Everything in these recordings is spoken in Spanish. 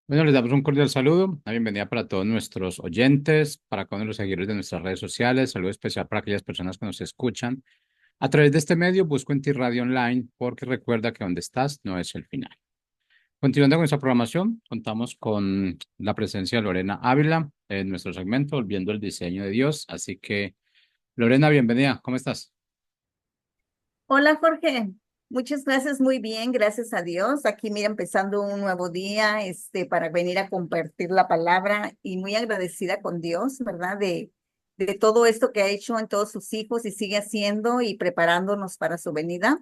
Bueno, les damos un cordial saludo, una bienvenida para todos nuestros oyentes, para cada uno de los seguidores de nuestras redes sociales, saludo especial para aquellas personas que nos escuchan. A través de este medio, busco en ti Radio Online, porque recuerda que donde estás no es el final. Continuando con nuestra programación, contamos con la presencia de Lorena Ávila en nuestro segmento, Volviendo el Diseño de Dios. Así que, Lorena, bienvenida, ¿cómo estás? Hola Jorge, muchas gracias, muy bien, gracias a Dios. Aquí mira, empezando un nuevo día, para venir a compartir la palabra y muy agradecida con Dios, ¿verdad? De todo esto que ha hecho en todos sus hijos y sigue haciendo y preparándonos para su venida.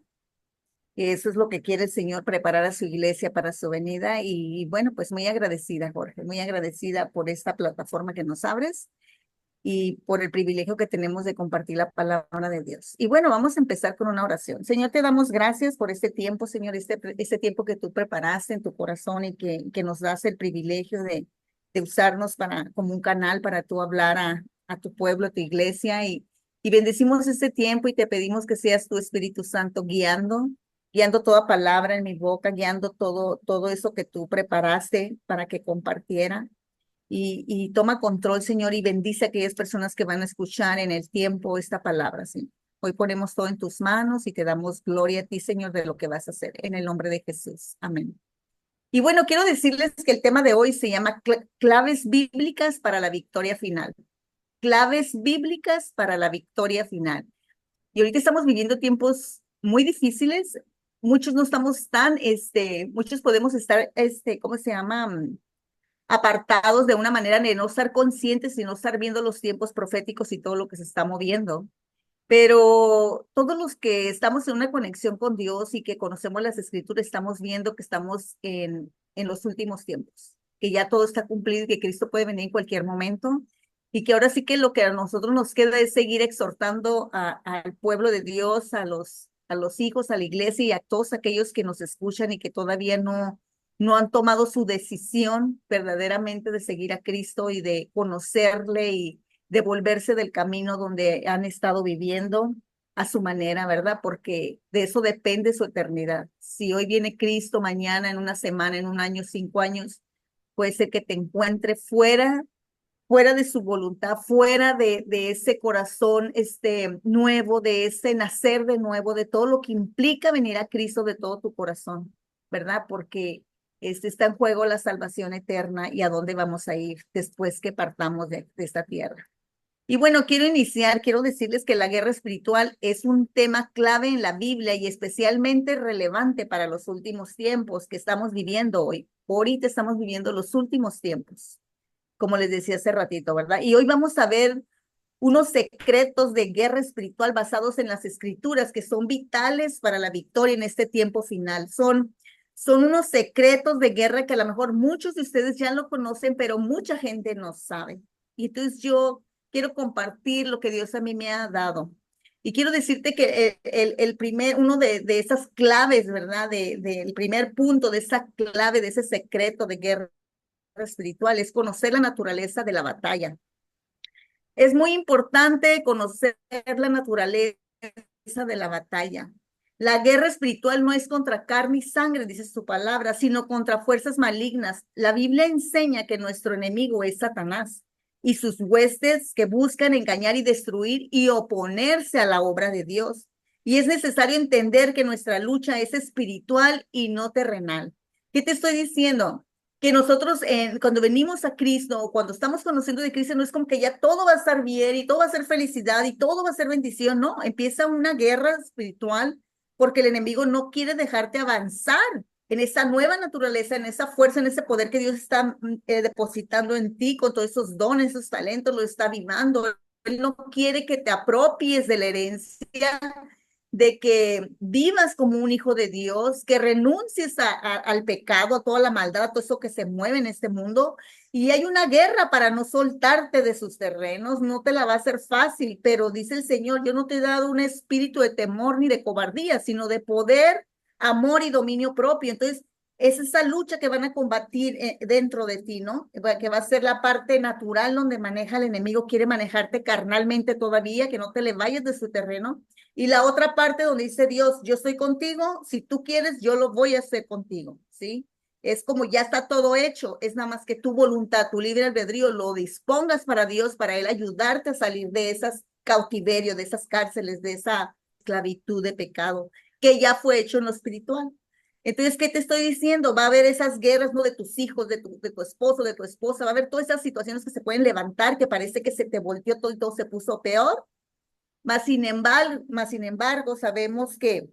Eso es lo que quiere el Señor, preparar a su iglesia para su venida. Y bueno, pues muy agradecida, Jorge, muy agradecida por esta plataforma que nos abres y por el privilegio que tenemos de compartir la palabra de Dios. Y bueno, vamos a empezar con una oración. Señor, te damos gracias por este tiempo, Señor, este tiempo que tú preparaste en tu corazón y que nos das el privilegio de usarnos como un canal para tú hablar a tu pueblo, a tu iglesia. Y bendecimos este tiempo y te pedimos que seas tu Espíritu Santo guiando toda palabra en mi boca, guiando todo eso que tú preparaste para que compartiera y toma control, Señor, y bendice a aquellas personas que van a escuchar en el tiempo esta palabra, Señor. Hoy ponemos todo en tus manos y te damos gloria a ti, Señor, de lo que vas a hacer. En el nombre de Jesús. Amén. Y bueno, quiero decirles que el tema de hoy se llama claves bíblicas para la victoria final. Claves bíblicas para la victoria final. Y ahorita estamos viviendo tiempos muy difíciles. Muchos no estamos muchos podemos estar, ¿cómo se llama? Apartados de una manera de no estar conscientes y no estar viendo los tiempos proféticos y todo lo que se está moviendo. Pero todos los que estamos en una conexión con Dios y que conocemos las escrituras, estamos viendo que estamos en los últimos tiempos, que ya todo está cumplido y que Cristo puede venir en cualquier momento. Y que ahora sí que lo que a nosotros nos queda es seguir exhortando al pueblo de Dios, a los hijos, a la iglesia y a todos aquellos que nos escuchan y que todavía no han tomado su decisión verdaderamente de seguir a Cristo y de conocerle y de volverse del camino donde han estado viviendo a su manera, ¿verdad? Porque de eso depende su eternidad. Si hoy viene Cristo, mañana, en una semana, en un año, 5 años, puede ser que te encuentre fuera de su voluntad, fuera de ese corazón nuevo, de ese nacer de nuevo, de todo lo que implica venir a Cristo de todo tu corazón, ¿verdad? Porque está en juego la salvación eterna y a dónde vamos a ir después que partamos de esta tierra. Y bueno, quiero decirles que la guerra espiritual es un tema clave en la Biblia y especialmente relevante para los últimos tiempos que estamos viviendo hoy. Ahorita estamos viviendo los últimos tiempos, como les decía hace ratito, ¿verdad? Y hoy vamos a ver unos secretos de guerra espiritual basados en las escrituras que son vitales para la victoria en este tiempo final. Son unos secretos de guerra que a lo mejor muchos de ustedes ya lo conocen, pero mucha gente no sabe. Y entonces yo quiero compartir lo que Dios a mí me ha dado. Y quiero decirte que uno de esas claves, ¿verdad? Del primer punto de esa clave, de ese secreto de guerra espiritual, es conocer la naturaleza de la batalla. Es muy importante conocer la naturaleza de la batalla. La guerra espiritual no es contra carne y sangre, dice su palabra, sino contra fuerzas malignas. La Biblia enseña que nuestro enemigo es Satanás y sus huestes que buscan engañar y destruir y oponerse a la obra de Dios. Y es necesario entender que nuestra lucha es espiritual y no terrenal. ¿Qué te estoy diciendo? Que nosotros cuando venimos a Cristo o cuando estamos conociendo de Cristo, no es como que ya todo va a estar bien y todo va a ser felicidad y todo va a ser bendición, no, empieza una guerra espiritual porque el enemigo no quiere dejarte avanzar en esa nueva naturaleza, en esa fuerza, en ese poder que Dios está depositando en ti con todos esos dones, esos talentos, lo está vivando. Él no quiere que te apropies de la herencia, de que vivas como un hijo de Dios, que renuncies al pecado, a toda la maldad, a todo eso que se mueve en este mundo. Y hay una guerra para no soltarte de sus terrenos, no te la va a hacer fácil, pero dice el Señor, yo no te he dado un espíritu de temor ni de cobardía, sino de poder, amor y dominio propio. Entonces, es esa lucha que van a combatir dentro de ti, ¿no? Que va a ser la parte natural donde maneja el enemigo, quiere manejarte carnalmente todavía, que no te le vayas de su terreno. Y la otra parte donde dice Dios, yo estoy contigo, si tú quieres, yo lo voy a hacer contigo, ¿sí? Es como ya está todo hecho, es nada más que tu voluntad, tu libre albedrío, lo dispongas para Dios, para Él ayudarte a salir de esas cautiverio, de esas cárceles, de esa esclavitud de pecado, que ya fue hecho en lo espiritual. Entonces, ¿qué te estoy diciendo? Va a haber esas guerras, ¿no? De tus hijos, de tu esposo, de tu esposa, va a haber todas esas situaciones que se pueden levantar, que parece que se te volteó todo y todo se puso peor. Más sin embargo, sabemos que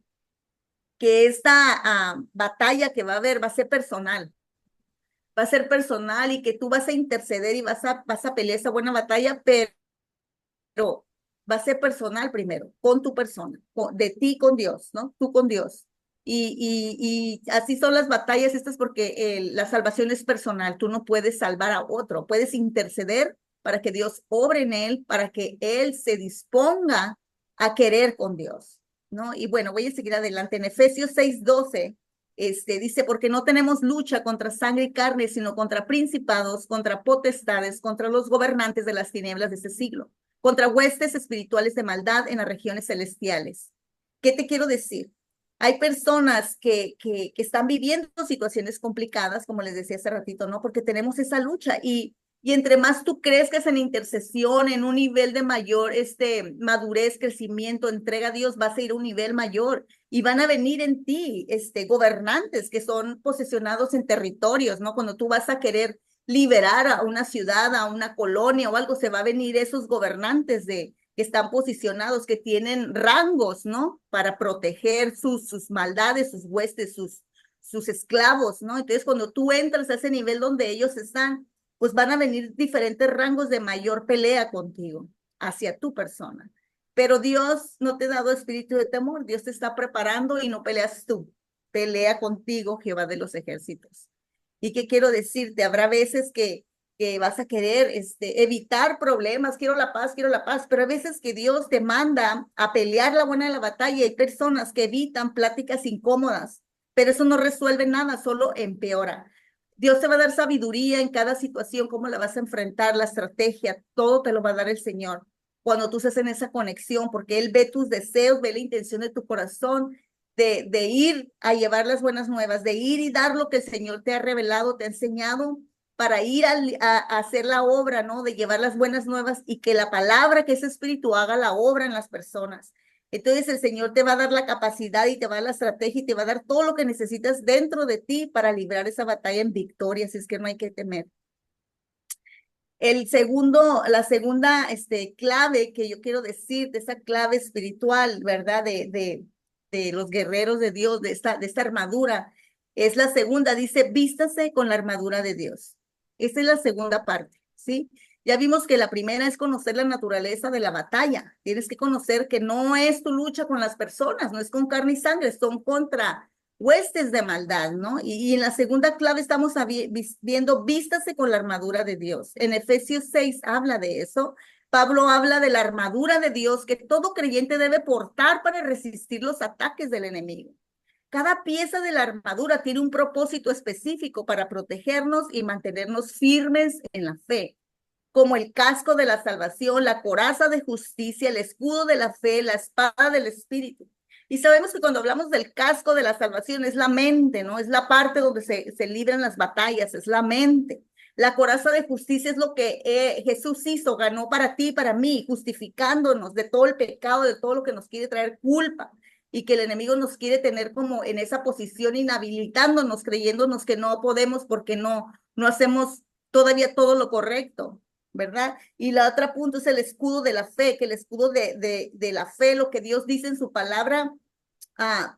esta batalla que va a haber va a ser personal. Va a ser personal y que tú vas a interceder y vas a pelear esa buena batalla, pero va a ser personal primero, con tu persona, de ti con Dios, ¿no? Tú con Dios. Y así son las batallas estas porque la salvación es personal. Tú no puedes salvar a otro, puedes interceder para que Dios obre en él, para que él se disponga a querer con Dios, ¿no? Y bueno, voy a seguir adelante. En Efesios 6:12, dice, porque no tenemos lucha contra sangre y carne, sino contra principados, contra potestades, contra los gobernantes de las tinieblas de este siglo, contra huestes espirituales de maldad en las regiones celestiales. ¿Qué te quiero decir? Hay personas que están viviendo situaciones complicadas, como les decía hace ratito, ¿no? Porque tenemos esa lucha y entre más tú crezcas en intercesión, en un nivel de mayor madurez, crecimiento, entrega a Dios, vas a ir a un nivel mayor y van a venir en ti gobernantes que son posesionados en territorios, ¿no? Cuando tú vas a querer liberar a una ciudad, a una colonia o algo, se va a venir esos gobernantes que están posicionados, que tienen rangos, ¿no? Para proteger sus maldades, sus huestes, sus esclavos, ¿no? Entonces, cuando tú entras a ese nivel donde ellos están, pues van a venir diferentes rangos de mayor pelea contigo, hacia tu persona. Pero Dios no te ha dado espíritu de temor, Dios te está preparando y no peleas tú, pelea contigo, Jehová de los ejércitos. ¿Y qué quiero decirte? Habrá veces que vas a querer evitar problemas, quiero la paz, pero a veces que Dios te manda a pelear la buena de la batalla y hay personas que evitan pláticas incómodas, pero eso no resuelve nada, solo empeora. Dios te va a dar sabiduría en cada situación, cómo la vas a enfrentar, la estrategia, todo te lo va a dar el Señor cuando tú estás en esa conexión, porque Él ve tus deseos, ve la intención de tu corazón, de ir a llevar las buenas nuevas, de ir y dar lo que el Señor te ha revelado, te ha enseñado, para ir a hacer la obra, ¿no? De llevar las buenas nuevas y que la palabra, que es espíritu, haga la obra en las personas. Entonces el Señor te va a dar la capacidad y te va a dar la estrategia y te va a dar todo lo que necesitas dentro de ti para librar esa batalla en victoria, así es que no hay que temer. La segunda clave que yo quiero decir, de esa clave espiritual, ¿verdad? De los guerreros de Dios, de esta armadura, es la segunda, dice, vístase con la armadura de Dios. Esa es la segunda parte, ¿sí? Ya vimos que la primera es conocer la naturaleza de la batalla. Tienes que conocer que no es tu lucha con las personas, no es con carne y sangre, son contra huestes de maldad, ¿no? Y en la segunda clave estamos viendo, vístase con la armadura de Dios. En Efesios 6 habla de eso. Pablo habla de la armadura de Dios que todo creyente debe portar para resistir los ataques del enemigo. Cada pieza de la armadura tiene un propósito específico para protegernos y mantenernos firmes en la fe, como el casco de la salvación, la coraza de justicia, el escudo de la fe, la espada del espíritu. Y sabemos que cuando hablamos del casco de la salvación es la mente, ¿no? Es la parte donde se libran las batallas, es la mente. La coraza de justicia es lo que Jesús hizo, ganó para ti, para mí, justificándonos de todo el pecado, de todo lo que nos quiere traer culpa y que el enemigo nos quiere tener como en esa posición, inhabilitándonos, creyéndonos que no podemos porque no hacemos todavía todo lo correcto, ¿verdad? Y la otra punto es el escudo de la fe, que el escudo de la fe, lo que Dios dice en su palabra,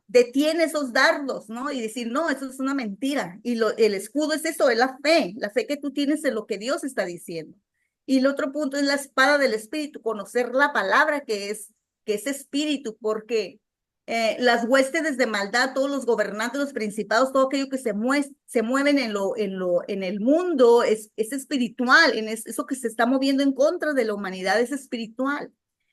detiene esos dardos, ¿no? Y decir, no, eso es una mentira. Y el escudo es eso, es la fe que tú tienes en lo que Dios está diciendo. Y el otro punto es la espada del espíritu, conocer la palabra que es espíritu, porque las huestes de maldad, todos los gobernantes, los principados, todo aquello que se mueven en el mundo es espiritual, eso que se está moviendo en contra de la humanidad es espiritual.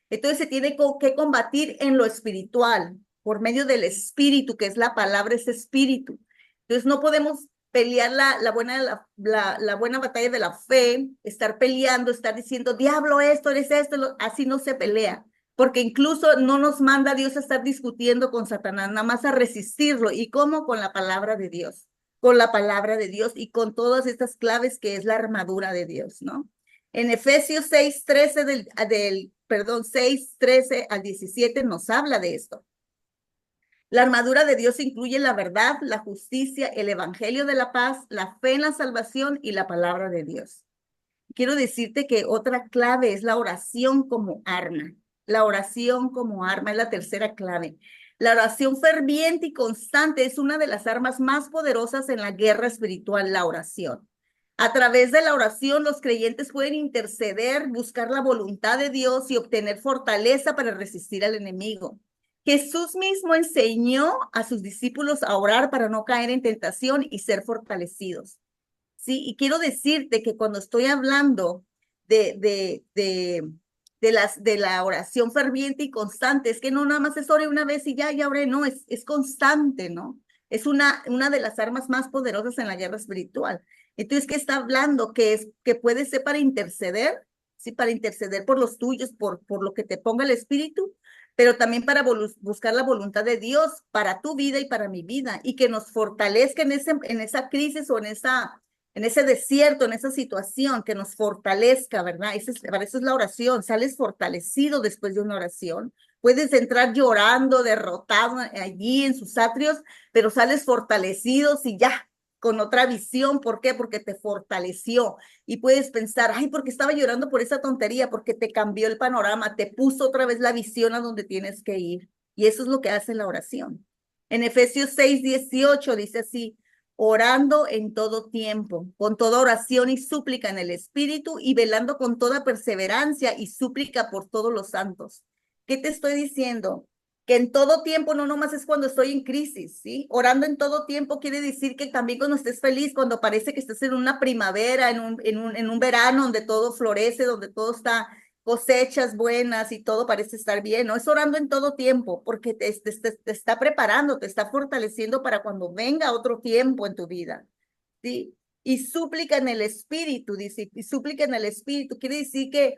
Entonces se tiene que combatir en lo espiritual, por medio del espíritu, que es la palabra, es espíritu. Entonces no podemos pelear la buena batalla de la fe, estar peleando, estar diciendo, diablo, eres esto, así no se pelea, porque incluso no nos manda Dios a estar discutiendo con Satanás, nada más a resistirlo. ¿Y cómo? Con la palabra de Dios. con la palabra de Dios y con todas estas claves que es la armadura de Dios, ¿no? En Efesios 6:13 6:13 al 17 nos habla de esto. La armadura de Dios incluye la verdad, la justicia, el evangelio de la paz, la fe en la salvación y la palabra de Dios. Quiero decirte que otra clave es la oración como arma. La oración como arma es la tercera clave. La oración ferviente y constante es una de las armas más poderosas en la guerra espiritual, la oración. A través de la oración, los creyentes pueden interceder, buscar la voluntad de Dios y obtener fortaleza para resistir al enemigo. Jesús mismo enseñó a sus discípulos a orar para no caer en tentación y ser fortalecidos. Sí, y quiero decirte que cuando estoy hablando de, de, de, de la oración ferviente y constante, es que no nada más es ore una vez y ya oré, no, es constante, ¿no? Es una de las armas más poderosas en la guerra espiritual. Entonces, ¿qué está hablando? Que puede ser para interceder, sí, para interceder por los tuyos, por lo que te ponga el Espíritu, pero también para buscar la voluntad de Dios para tu vida y para mi vida, y que nos fortalezca en esa crisis o en ese desierto, en esa situación, que nos fortalezca, ¿verdad? Para eso es la oración, sales fortalecido después de una oración. Puedes entrar llorando, derrotado allí en sus atrios, pero sales fortalecido y ya, con otra visión. ¿Por qué? Porque te fortaleció. Y puedes pensar, ay, porque estaba llorando por esa tontería, porque te cambió el panorama, te puso otra vez la visión a donde tienes que ir. Y eso es lo que hace la oración. En Efesios 6:18 dice así: orando en todo tiempo, con toda oración y súplica en el Espíritu, y velando con toda perseverancia y súplica por todos los santos. ¿Qué te estoy diciendo? Que en todo tiempo, no nomás es cuando estoy en crisis, ¿sí? Orando en todo tiempo quiere decir que también cuando estés feliz, cuando parece que estás en una primavera, en un verano donde todo florece, donde todo está cosechas buenas y todo parece estar bien, ¿no? Es orando en todo tiempo, porque te está preparando, te está fortaleciendo para cuando venga otro tiempo en tu vida, ¿sí? Y súplica en el Espíritu, dice, y súplica en el Espíritu, quiere decir que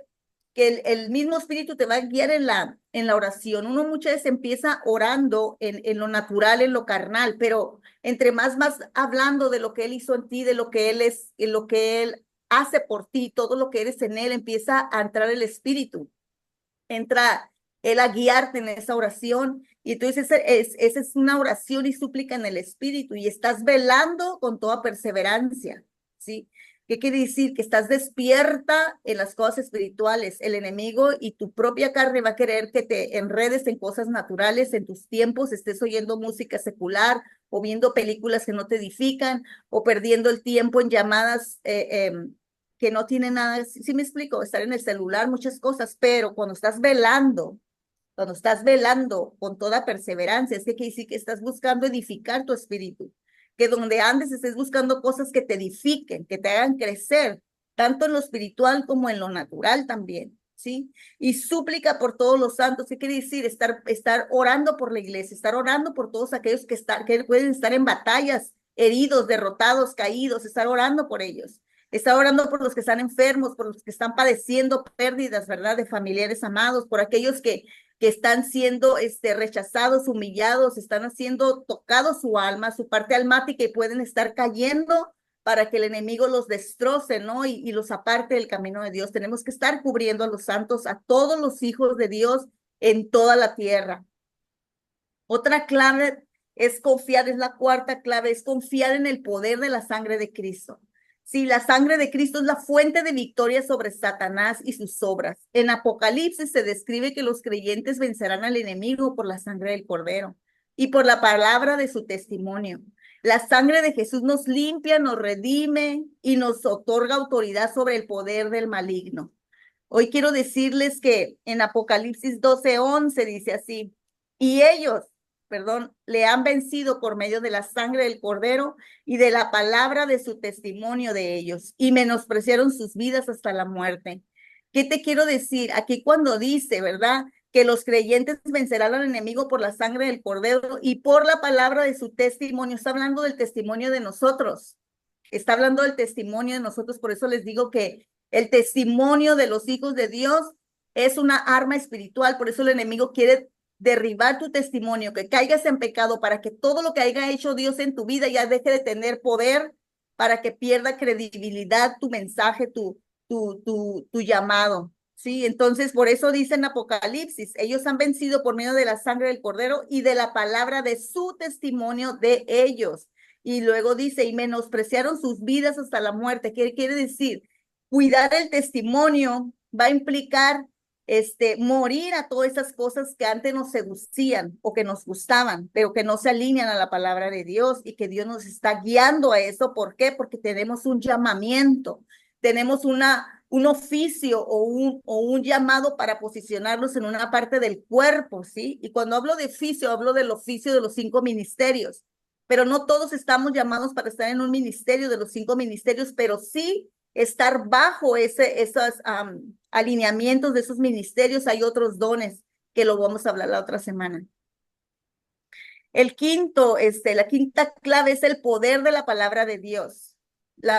el mismo Espíritu te va a guiar en la oración. Uno muchas veces empieza orando en lo natural, en lo carnal, pero entre más hablando de lo que Él hizo en ti, de lo que Él es, en lo que Él hace por ti, todo lo que eres en Él, empieza a entrar el Espíritu, entra Él a guiarte en esa oración. Y entonces esa es una oración y súplica en el Espíritu, y estás velando con toda perseverancia, ¿sí? ¿Qué quiere decir? Que estás despierta en las cosas espirituales. El enemigo y tu propia carne va a querer que te enredes en cosas naturales, en tus tiempos, estés oyendo música secular o viendo películas que no te edifican o perdiendo el tiempo en llamadas que no tienen nada. Sí me explico, estar en el celular, muchas cosas, pero cuando estás velando con toda perseverancia, es que quiere decir que estás buscando edificar tu espíritu, que donde andes estés buscando cosas que te edifiquen, que te hagan crecer, tanto en lo espiritual como en lo natural también, ¿sí? Y súplica por todos los santos. ¿Qué quiere decir? Estar orando por la iglesia, estar orando por todos aquellos que pueden estar en batallas, heridos, derrotados, caídos, estar orando por ellos. Está orando por los que están enfermos, por los que están padeciendo pérdidas, ¿verdad? De familiares amados, por aquellos que están siendo rechazados, humillados, están haciendo tocado su alma, su parte almática, y pueden estar cayendo para que el enemigo los destroce, ¿no? Y los aparte del camino de Dios. Tenemos que estar cubriendo a los santos, a todos los hijos de Dios en toda la tierra. Otra clave es confiar, es la cuarta clave, es confiar en el poder de la sangre de Cristo. Sí, la sangre de Cristo es la fuente de victoria sobre Satanás y sus obras. En Apocalipsis se describe que los creyentes vencerán al enemigo por la sangre del Cordero y por la palabra de su testimonio. La sangre de Jesús nos limpia, nos redime y nos otorga autoridad sobre el poder del maligno. Hoy quiero decirles que en Apocalipsis 12:11 dice así: y ellos, perdón, le han vencido por medio de la sangre del Cordero y de la palabra de su testimonio de ellos, y menospreciaron sus vidas hasta la muerte. ¿Qué te quiero decir? Aquí cuando dice, ¿verdad?, que los creyentes vencerán al enemigo por la sangre del Cordero y por la palabra de su testimonio, está hablando del testimonio de nosotros. Está hablando del testimonio de nosotros. Por eso les digo que el testimonio de los hijos de Dios es una arma espiritual. Por eso el enemigo quiere derribar tu testimonio, que caigas en pecado para que todo lo que haya hecho Dios en tu vida ya deje de tener poder, para que pierda credibilidad tu mensaje, tu llamado. Sí, entonces por eso dice en Apocalipsis, ellos han vencido por medio de la sangre del Cordero y de la palabra de su testimonio de ellos. Y luego dice, y menospreciaron sus vidas hasta la muerte. ¿Qué quiere decir? Cuidar el testimonio va a implicar morir a todas esas cosas que antes nos seducían o que nos gustaban, pero que no se alinean a la palabra de Dios y que Dios nos está guiando a eso. ¿Por qué? Porque tenemos un llamamiento, tenemos un oficio o un llamado para posicionarnos en una parte del cuerpo, ¿sí? Y cuando hablo de oficio, hablo del oficio de los 5 ministerios, pero no todos estamos llamados para estar en un ministerio de los 5 ministerios, pero sí estar bajo esos alineamientos de esos ministerios. Hay otros dones que lo vamos a hablar la otra semana. El quinto, la quinta clave es el poder de la palabra de Dios.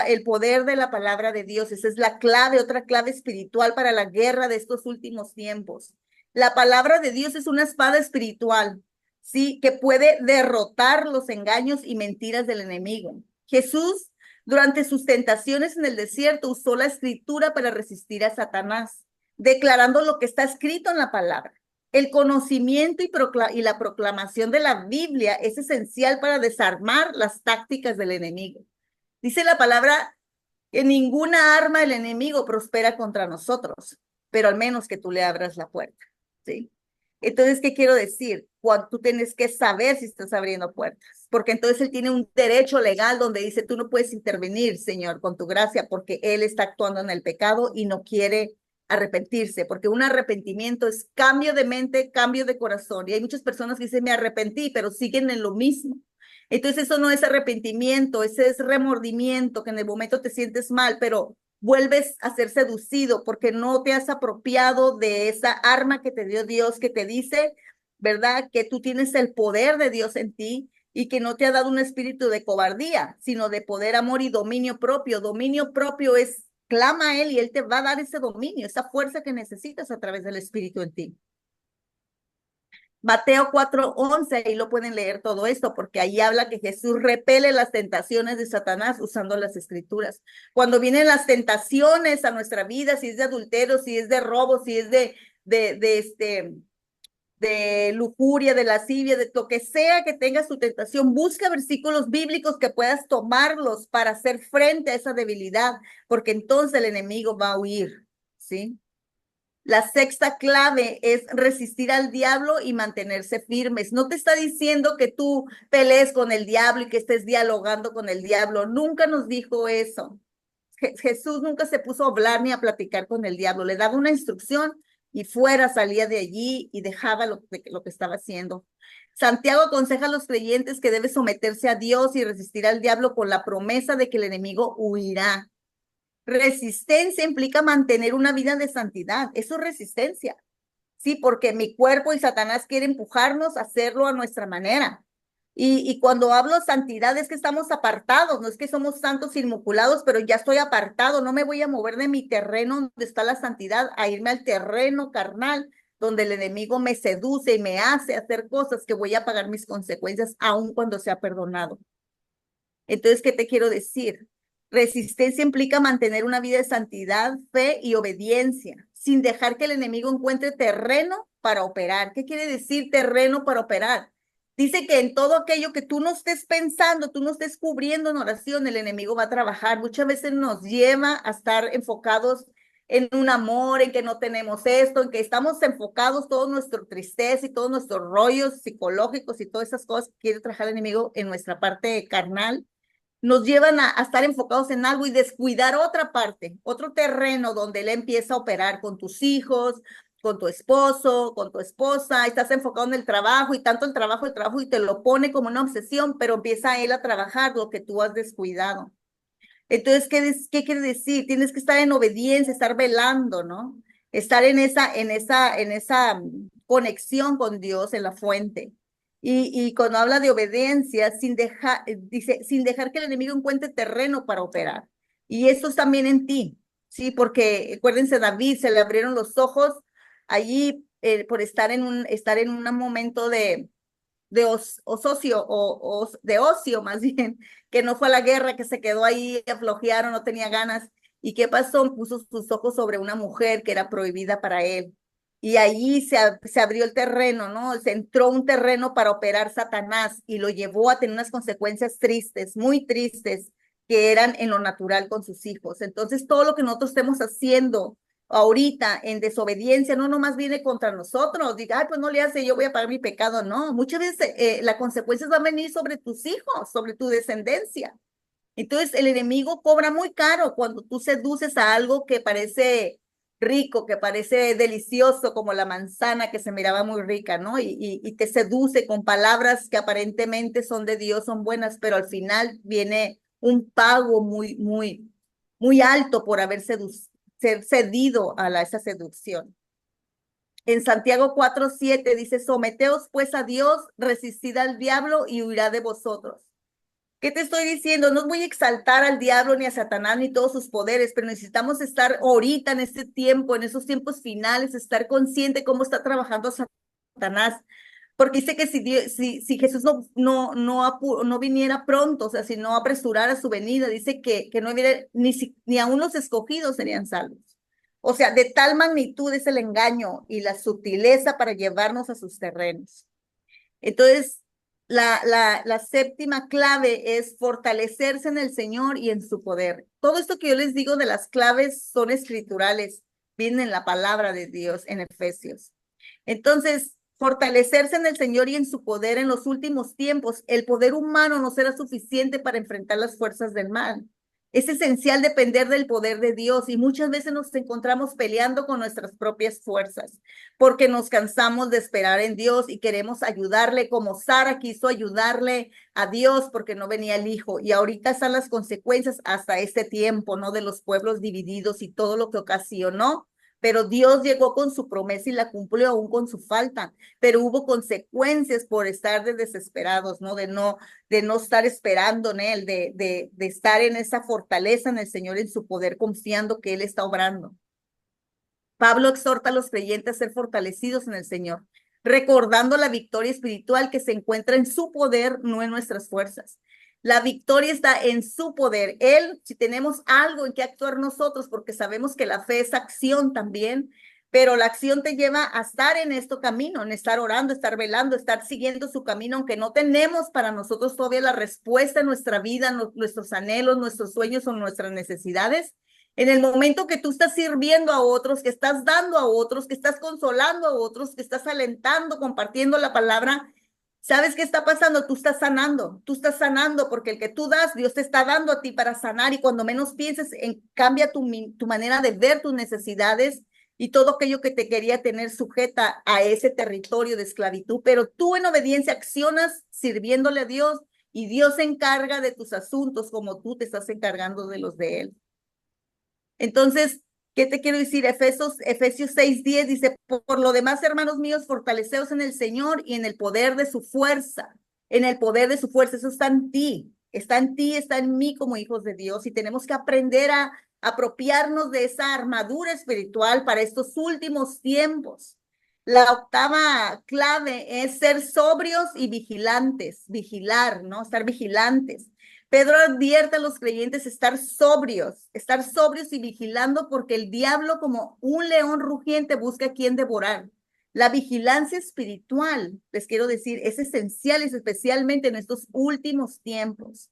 El poder de la palabra de Dios, esa es la clave, otra clave espiritual para la guerra de estos últimos tiempos. La palabra de Dios es una espada espiritual, ¿sí? Que puede derrotar los engaños y mentiras del enemigo. Jesús, durante sus tentaciones en el desierto, usó la escritura para resistir a Satanás, declarando lo que está escrito en la palabra. El conocimiento y la proclamación de la Biblia es esencial para desarmar las tácticas del enemigo. Dice la palabra que ninguna arma del enemigo prospera contra nosotros, pero al menos que tú le abras la puerta, ¿sí? Entonces, ¿qué quiero decir? Cuando tú tienes que saber si estás abriendo puertas, porque entonces él tiene un derecho legal donde dice, tú no puedes intervenir, Señor, con tu gracia, porque él está actuando en el pecado y no quiere arrepentirse, porque un arrepentimiento es cambio de mente, cambio de corazón. Y hay muchas personas que dicen, me arrepentí, pero siguen en lo mismo. Entonces eso no es arrepentimiento, ese es remordimiento, que en el momento te sientes mal, pero vuelves a ser seducido porque no te has apropiado de esa arma que te dio Dios, que te dice, ¿verdad? Que tú tienes el poder de Dios en ti y que no te ha dado un espíritu de cobardía, sino de poder, amor y dominio propio. Dominio propio es, clama a Él y Él te va a dar ese dominio, esa fuerza que necesitas a través del espíritu en ti. Mateo 4:11, ahí lo pueden leer todo esto, porque ahí habla que Jesús repele las tentaciones de Satanás usando las escrituras. Cuando vienen las tentaciones a nuestra vida, si es de adulterio, si es de robo, si es de lujuria, de lascivia, de lo que sea que tengas tu tentación, busca versículos bíblicos que puedas tomarlos para hacer frente a esa debilidad, porque entonces el enemigo va a huir, ¿sí? La sexta clave es resistir al diablo y mantenerse firmes. No te está diciendo que tú pelees con el diablo y que estés dialogando con el diablo. Nunca nos dijo eso. Jesús nunca se puso a hablar ni a platicar con el diablo. Le daba una instrucción y fuera, salía de allí y dejaba lo que estaba haciendo. Santiago aconseja a los creyentes que debe someterse a Dios y resistir al diablo con la promesa de que el enemigo huirá. Resistencia implica mantener una vida de santidad. Eso es resistencia. Sí, porque mi cuerpo y Satanás quiere empujarnos a hacerlo a nuestra manera. Y cuando hablo de santidad es que estamos apartados, no es que somos santos inmaculados, pero ya estoy apartado, no me voy a mover de mi terreno donde está la santidad, a irme al terreno carnal, donde el enemigo me seduce y me hace hacer cosas que voy a pagar mis consecuencias, aun cuando sea perdonado. Entonces, ¿qué te quiero decir? Resistencia implica mantener una vida de santidad, fe y obediencia, sin dejar que el enemigo encuentre terreno para operar. ¿Qué quiere decir terreno para operar? Dice que en todo aquello que tú no estés pensando, tú no estés cubriendo en oración, el enemigo va a trabajar. Muchas veces nos lleva a estar enfocados en un amor, en que no tenemos esto, en que estamos enfocados todo nuestro tristeza y todos nuestros rollos psicológicos y todas esas cosas que quiere trabajar el enemigo en nuestra parte carnal, nos llevan a estar enfocados en algo y descuidar otra parte, otro terreno donde él empieza a operar con tus hijos, con tu esposo, con tu esposa, estás enfocado en el trabajo y tanto el trabajo y te lo pone como una obsesión, pero empieza él a trabajar lo que tú has descuidado. Entonces, ¿qué quiere decir? Tienes que estar en obediencia, estar velando, ¿no? Estar en esa conexión con Dios, en la fuente. Y cuando habla de obediencia, dice, sin dejar que el enemigo encuentre terreno para operar. Y eso es también en ti, ¿sí? Porque acuérdense, David se le abrieron los ojos allí por estar en un momento socio o de ocio más bien, que no fue a la guerra, que se quedó ahí aflojearon, no tenía ganas. ¿Y qué pasó? Puso sus ojos sobre una mujer que era prohibida para él. Y ahí se abrió el terreno, ¿no? Se entró un terreno para operar Satanás y lo llevó a tener unas consecuencias tristes, muy tristes, que eran en lo natural con sus hijos. Entonces, todo lo que nosotros estemos haciendo ahorita en desobediencia no nomás viene contra nosotros, diga, ay, pues no le hace, yo voy a pagar mi pecado, no, muchas veces las consecuencias van a venir sobre tus hijos, sobre tu descendencia. Entonces el enemigo cobra muy caro cuando tú seduces a algo que parece rico, que parece delicioso, como la manzana que se miraba muy rica, ¿no? Y te seduce con palabras que aparentemente son de Dios, son buenas, pero al final viene un pago muy alto por haber ser cedido a esa seducción. En Santiago 4:7 dice, someteos pues a Dios, resistid al diablo y huirá de vosotros. ¿Qué te estoy diciendo? No voy a exaltar al diablo ni a Satanás ni todos sus poderes, pero necesitamos estar ahorita en este tiempo, en esos tiempos finales, estar consciente cómo está trabajando Satanás. Porque dice que si Jesús no viniera pronto, o sea, si no apresurara su venida, dice que no hubiera, ni aún los escogidos serían salvos. O sea, de tal magnitud es el engaño y la sutileza para llevarnos a sus terrenos. Entonces, la séptima clave es fortalecerse en el Señor y en su poder. Todo esto que yo les digo de las claves son escriturales, vienen en la palabra de Dios en Efesios. Entonces, fortalecerse en el Señor y en su poder en los últimos tiempos. El poder humano no será suficiente para enfrentar las fuerzas del mal. Es esencial depender del poder de Dios y muchas veces nos encontramos peleando con nuestras propias fuerzas porque nos cansamos de esperar en Dios y queremos ayudarle como Sara quiso ayudarle a Dios porque no venía el hijo. Y ahorita están las consecuencias hasta este tiempo, ¿no? De los pueblos divididos y todo lo que ocasionó. Pero Dios llegó con su promesa y la cumplió aún con su falta, pero hubo consecuencias por estar desesperados, ¿no? De no estar esperando en Él, de estar en esa fortaleza en el Señor, en su poder, confiando que Él está obrando. Pablo exhorta a los creyentes a ser fortalecidos en el Señor, recordando la victoria espiritual que se encuentra en su poder, no en nuestras fuerzas. La victoria está en su poder. Él, si tenemos algo en que actuar nosotros, porque sabemos que la fe es acción también, pero la acción te lleva a estar en este camino, en estar orando, estar velando, estar siguiendo su camino, aunque no tenemos para nosotros todavía la respuesta en nuestra vida, nuestros anhelos, nuestros sueños o nuestras necesidades. En el momento que tú estás sirviendo a otros, que estás dando a otros, que estás consolando a otros, que estás alentando, compartiendo la palabra, ¿sabes qué está pasando? Tú estás sanando porque el que tú das, Dios te está dando a ti para sanar y cuando menos pienses, cambia tu manera de ver tus necesidades y todo aquello que te quería tener sujeta a ese territorio de esclavitud, pero tú en obediencia accionas sirviéndole a Dios y Dios se encarga de tus asuntos como tú te estás encargando de los de Él. Entonces, ¿qué te quiero decir? Efesios 6:10 dice, por lo demás, hermanos míos, fortaleceos en el Señor y en el poder de su fuerza, en el poder de su fuerza, eso está en ti, está en ti, está en mí como hijos de Dios y tenemos que aprender a apropiarnos de esa armadura espiritual para estos últimos tiempos. La octava clave es ser sobrios y vigilantes, vigilar, ¿no? Estar vigilantes. Pedro advierte a los creyentes estar sobrios y vigilando porque el diablo como un león rugiente busca a quien devorar. La vigilancia espiritual, les quiero decir, es esencial y especialmente en estos últimos tiempos,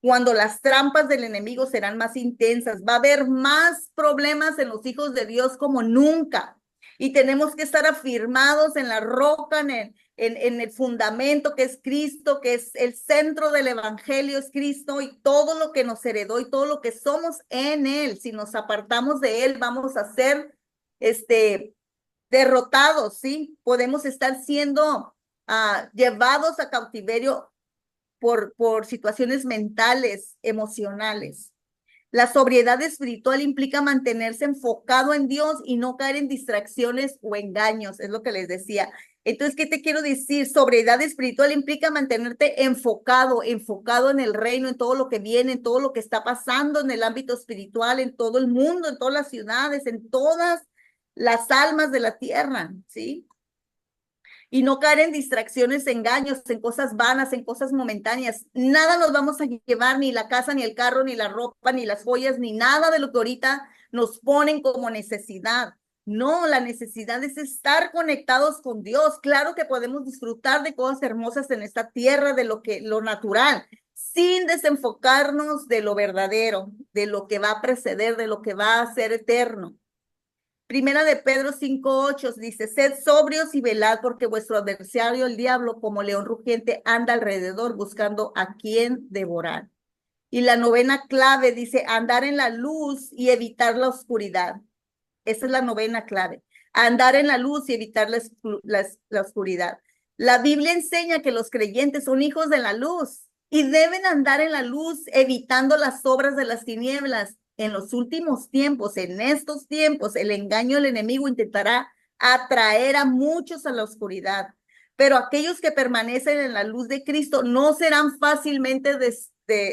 cuando las trampas del enemigo serán más intensas, va a haber más problemas en los hijos de Dios como nunca. Y tenemos que estar afirmados en la roca, en el fundamento que es Cristo, que es el centro del evangelio, es Cristo y todo lo que nos heredó y todo lo que somos en Él. Si nos apartamos de Él, vamos a ser derrotados, ¿sí? Podemos estar siendo llevados a cautiverio por situaciones mentales, emocionales. La sobriedad espiritual implica mantenerse enfocado en Dios y no caer en distracciones o engaños, es lo que les decía. Entonces, ¿qué te quiero decir? Sobriedad espiritual implica mantenerte enfocado en el reino, en todo lo que viene, en todo lo que está pasando en el ámbito espiritual, en todo el mundo, en todas las ciudades, en todas las almas de la tierra, ¿sí? Y no caer en distracciones, engaños, en cosas vanas, en cosas momentáneas. Nada nos vamos a llevar, ni la casa, ni el carro, ni la ropa, ni las joyas, ni nada de lo que ahorita nos ponen como necesidad. No, la necesidad es estar conectados con Dios. Claro que podemos disfrutar de cosas hermosas en esta tierra, de lo natural, sin desenfocarnos de lo verdadero, de lo que va a preceder, de lo que va a ser eterno. Primera de Pedro 5:8 dice, sed sobrios y velad porque vuestro adversario, el diablo, como león rugiente, anda alrededor buscando a quien devorar. Y la novena clave dice, andar en la luz y evitar la oscuridad. Esa es la novena clave, andar en la luz y evitar la oscuridad. La Biblia enseña que los creyentes son hijos de la luz y deben andar en la luz evitando las obras de las tinieblas. En los últimos tiempos, en estos tiempos, el engaño del enemigo intentará atraer a muchos a la oscuridad, pero aquellos que permanecen en la luz de Cristo no serán fácilmente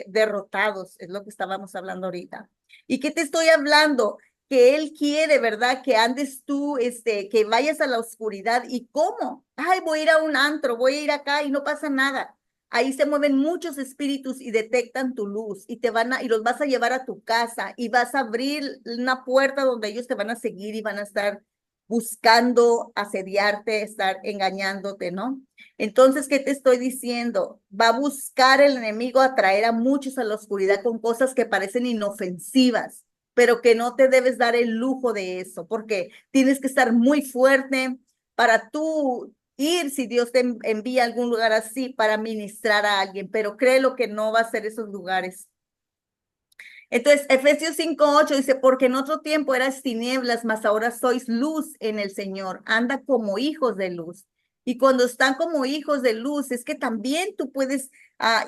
derrotados, es lo que estábamos hablando ahorita. ¿Y qué te estoy hablando? Que él quiere, ¿verdad? Que andes tú, que vayas a la oscuridad. ¿Y cómo? Ay, voy a ir a un antro, voy a ir acá y no pasa nada. Ahí se mueven muchos espíritus y detectan tu luz y y los vas a llevar a tu casa y vas a abrir una puerta donde ellos te van a seguir y van a estar buscando asediarte, estar engañándote, ¿no? Entonces, ¿qué te estoy diciendo? Va a buscar el enemigo atraer a muchos a la oscuridad con cosas que parecen inofensivas, pero que no te debes dar el lujo de eso, porque tienes que estar muy fuerte para tú ir si Dios te envía a algún lugar así para ministrar a alguien, pero créelo que no va a ser esos lugares. Entonces, Efesios 5:8 dice, porque en otro tiempo eras tinieblas, mas ahora sois luz en el Señor. Anda como hijos de luz. Y cuando están como hijos de luz, es que también tú puedes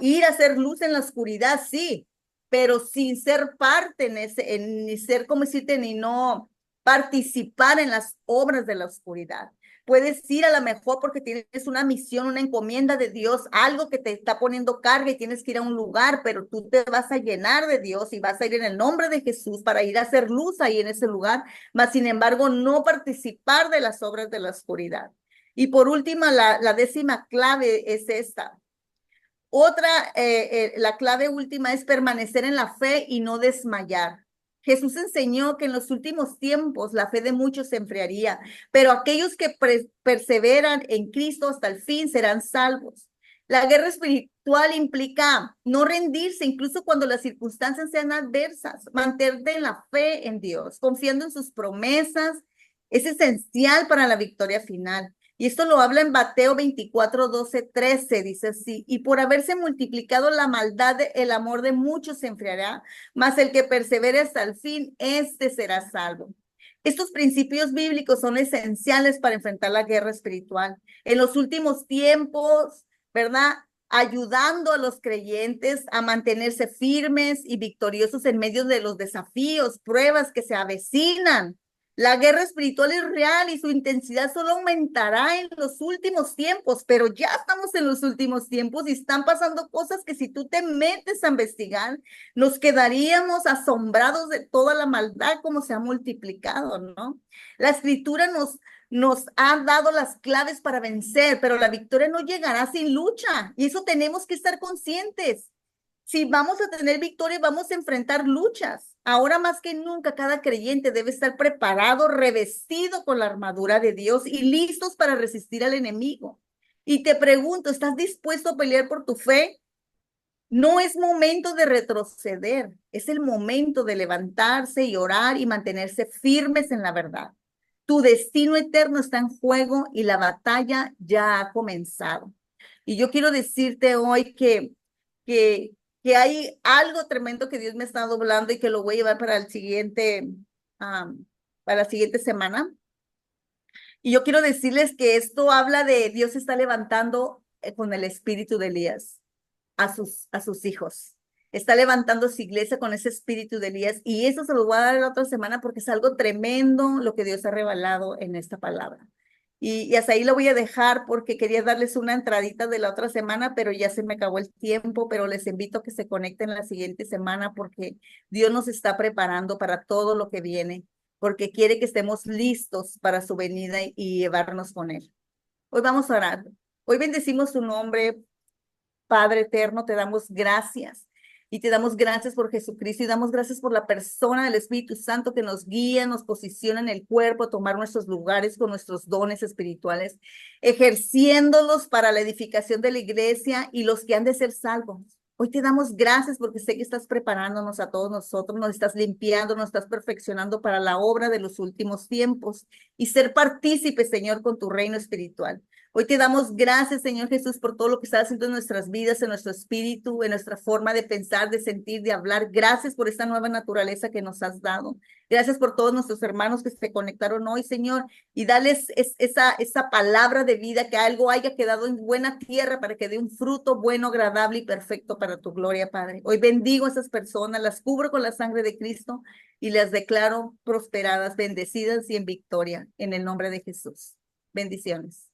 ir a hacer luz en la oscuridad, sí, pero sin ser parte ni ser, como decirte, ni no participar en las obras de la oscuridad. Puedes ir a la mejor porque tienes una misión, una encomienda de Dios, algo que te está poniendo carga y tienes que ir a un lugar, pero tú te vas a llenar de Dios y vas a ir en el nombre de Jesús para ir a hacer luz ahí en ese lugar, mas sin embargo no participar de las obras de la oscuridad. Y por último, la décima clave es esta. Otra, la clave última es permanecer en la fe y no desmayar. Jesús enseñó que en los últimos tiempos la fe de muchos se enfriaría, pero aquellos que perseveran en Cristo hasta el fin serán salvos. La guerra espiritual implica no rendirse, incluso cuando las circunstancias sean adversas, mantenerte en la fe en Dios, confiando en sus promesas, es esencial para la victoria final. Y esto lo habla en Mateo 24:12-13, dice así, y por haberse multiplicado la maldad, el amor de muchos se enfriará, mas el que persevere hasta el fin, este será salvo. Estos principios bíblicos son esenciales para enfrentar la guerra espiritual. En los últimos tiempos, ¿verdad? Ayudando a los creyentes a mantenerse firmes y victoriosos en medio de los desafíos, pruebas que se avecinan. La guerra espiritual es real y su intensidad solo aumentará en los últimos tiempos, pero ya estamos en los últimos tiempos y están pasando cosas que si tú te metes a investigar, nos quedaríamos asombrados de toda la maldad como se ha multiplicado, ¿no? La escritura nos ha dado las claves para vencer, pero la victoria no llegará sin lucha y eso tenemos que estar conscientes. Si vamos a tener victoria, vamos a enfrentar luchas. Ahora más que nunca, cada creyente debe estar preparado, revestido con la armadura de Dios y listos para resistir al enemigo. Y te pregunto, ¿estás dispuesto a pelear por tu fe? No es momento de retroceder, es el momento de levantarse y orar y mantenerse firmes en la verdad. Tu destino eterno está en juego y la batalla ya ha comenzado. Y yo quiero decirte hoy que, que hay algo tremendo que Dios me está doblando y que lo voy a llevar um, para la siguiente semana. Y yo quiero decirles que esto habla de Dios está levantando con el espíritu de Elías a sus hijos. Está levantando su iglesia con ese espíritu de Elías y eso se lo voy a dar la otra semana porque es algo tremendo lo que Dios ha revelado en esta palabra. Y hasta ahí lo voy a dejar porque quería darles una entradita de la otra semana, pero ya se me acabó el tiempo, pero les invito a que se conecten la siguiente semana porque Dios nos está preparando para todo lo que viene. porque quiere que estemos listos para su venida y llevarnos con Él. Hoy vamos a orar. Hoy bendecimos su nombre, Padre eterno, te damos gracias. Y te damos gracias por Jesucristo y damos gracias por la persona del Espíritu Santo que nos guía, nos posiciona en el cuerpo, a tomar nuestros lugares con nuestros dones espirituales, ejerciéndolos para la edificación de la iglesia y los que han de ser salvos. Hoy te damos gracias porque sé que estás preparándonos a todos nosotros, nos estás limpiando, nos estás perfeccionando para la obra de los últimos tiempos y ser partícipes, Señor, con tu reino espiritual. Hoy te damos gracias, Señor Jesús, por todo lo que estás haciendo en nuestras vidas, en nuestro espíritu, en nuestra forma de pensar, de sentir, de hablar. Gracias por esta nueva naturaleza que nos has dado. Gracias por todos nuestros hermanos que se conectaron hoy, Señor, y dales esa palabra de vida, que algo haya quedado en buena tierra para que dé un fruto bueno, agradable y perfecto para tu gloria, Padre. Hoy bendigo a esas personas, las cubro con la sangre de Cristo y las declaro prosperadas, bendecidas y en victoria, en el nombre de Jesús. Bendiciones.